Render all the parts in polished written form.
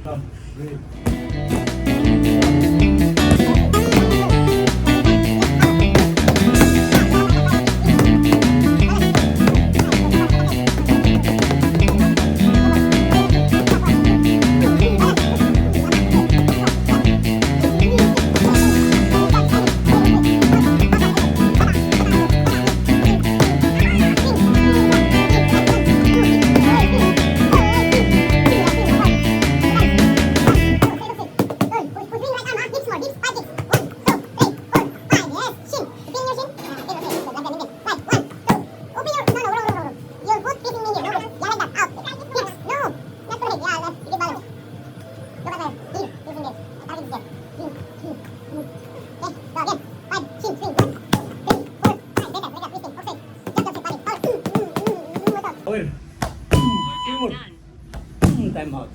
That's great. Oil. Time out.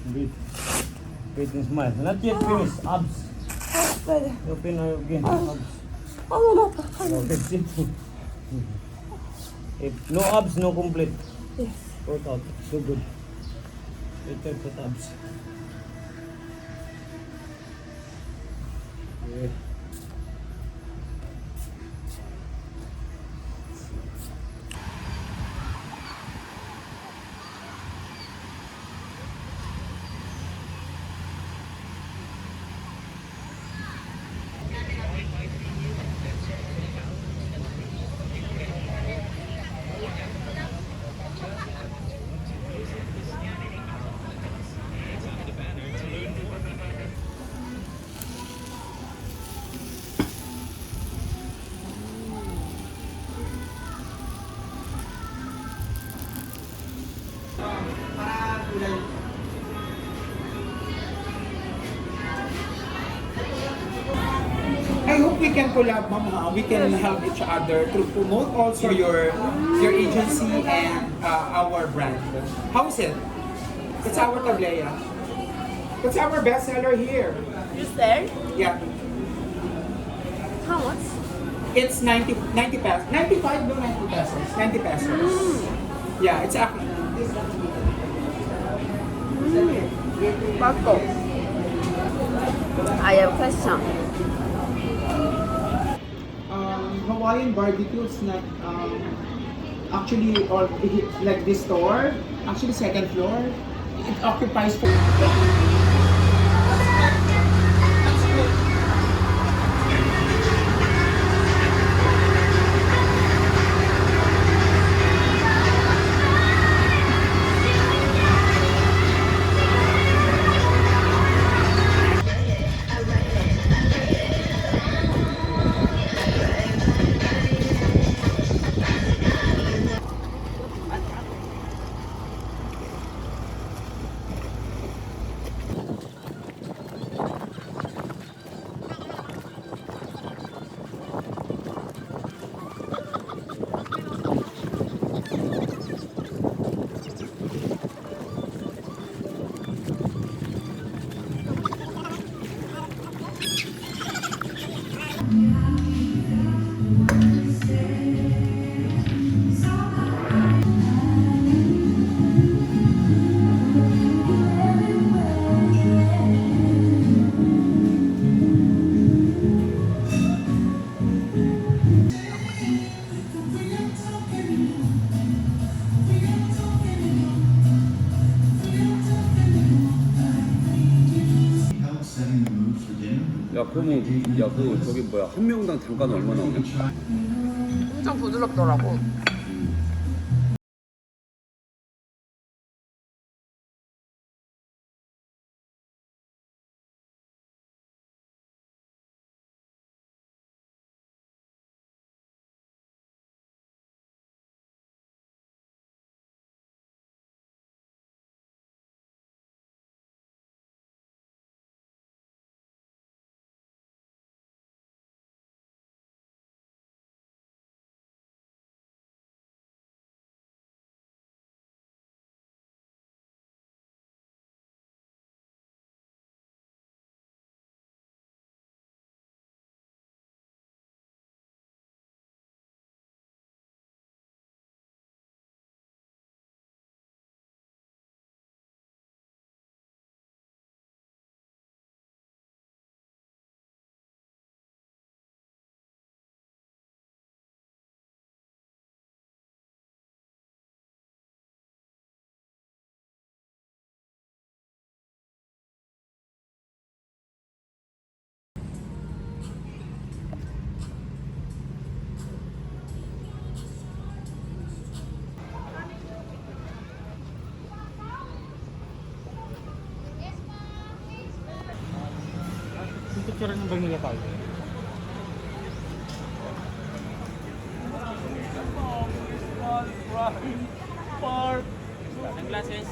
Breathe. Breathe and smile. Not yet finished. Abs. Open again. Abs. Okay, sit. If no abs, no complete. Yes. Workout. So good. Later put abs. Okay. I hope we can collab, Mama. We can help each other to promote also your agency and our brand. How is it? It's our tablea. It's our bestseller here. You said? Yeah. How much? It's 90 pesos. 95 no 90 pesos. 90 pesos. Yeah, it's actually. Marco, I have a question. Hawaiian barbecue is not actually or like this store. Actually, second floor. It occupies for. 야, 그러면 야, 그 저기 뭐야, 한 명당 단가는 얼마 나오냐? 엄청 부드럽더라고. Picture ng bag nila tayo. Park. Ang glasses.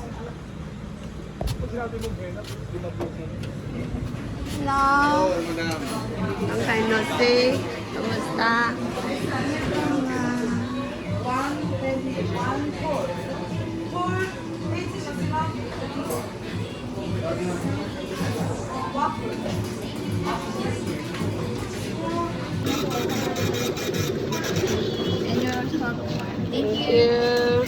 Hello. Long time no see. Kamusta? Thank you.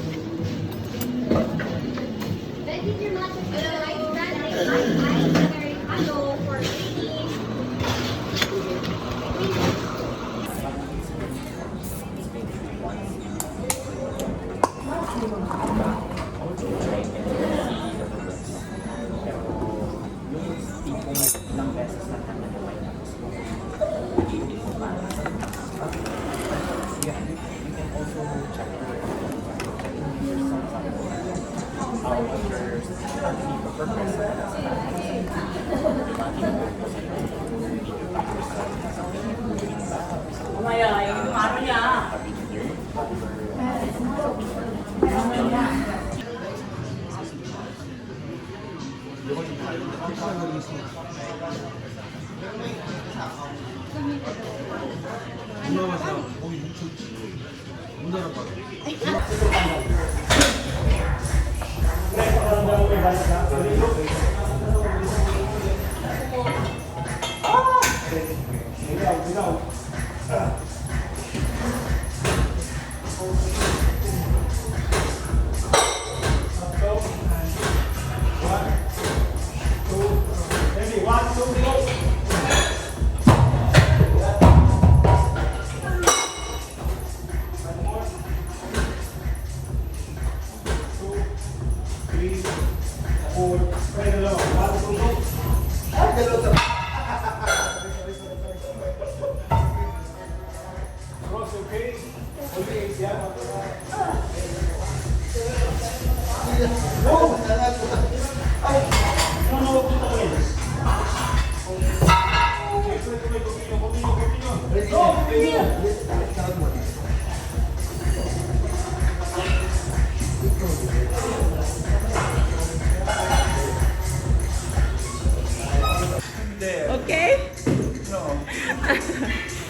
Okay?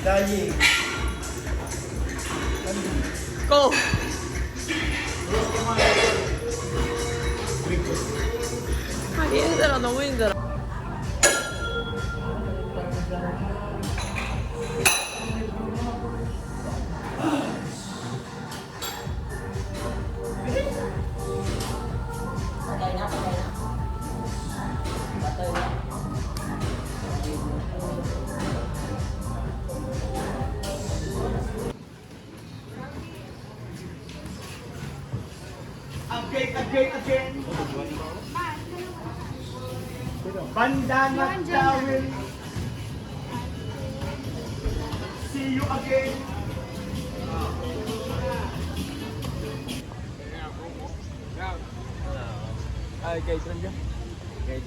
Dying. Go. 하기 힘들어, 너무 힘들어. Again. Bandana towel. See you again. Ay, guys, nandiyan. Guys,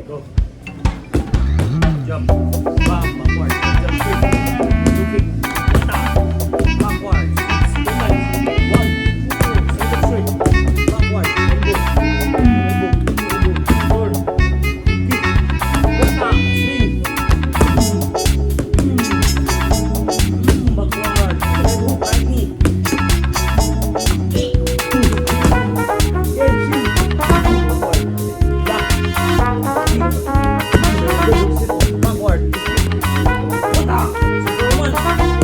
go. Jump. Backward. Jump straight. Looking. Stop. Backward. Movement. 1, 2, straight. Backward. Elbow. Forward. Kick. Stop. Swing. Backward. Right knee. Backward. Superman.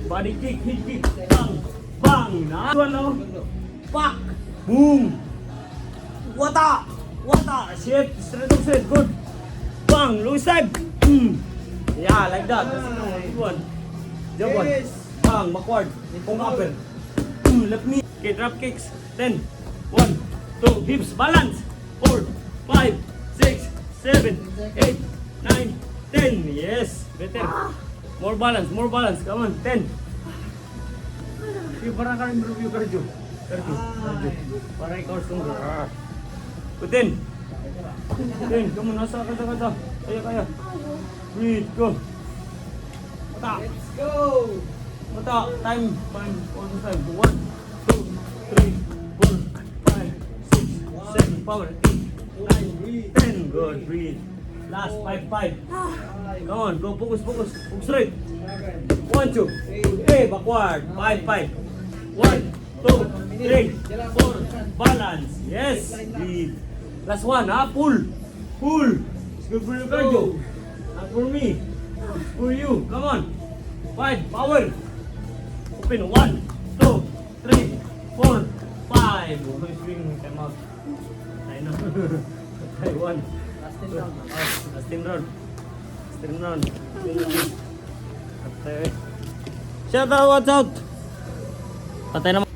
Body kick, hit kick. Bang, bang. Nice one, no? Pak, boom. Wata, wata. Shape, straight up straight. Good. Bang, low side. Yeah, like that. That's good one. Jump one. Bang, backward. Come upper. Left knee. Okay, drop kicks. 10. 1, 2, hips, balance. 4, 5, 6, 7, 8, 9, 10. Yes, better. More balance, more balance. Come on, 10. Para ka rin review cardio. Cardio. Para ikaw stronger. 10. 10. Come on, nasa kata. Kaya. Breathe, go. Mata. Let's go. Mata. Time. All the time. 1, 2, 3, 4, 5, 6, 7. Power. 8, 9, 10. Good. Breathe. Last 5. Come on, go focus. Focus straight. 1, 2. Hey, backward. 5. 1, 2, 3, 4. Balance. Yes. Breathe. Last one, pull. It's good for your cardio. Not for me. It's for you. Come on. 5. Power. Open. 1, 2, 3, 4, 5. Okay, swing. Time out. I know. Try 1. Last 10 round. Okay. Shout out, watch out. Patay naman.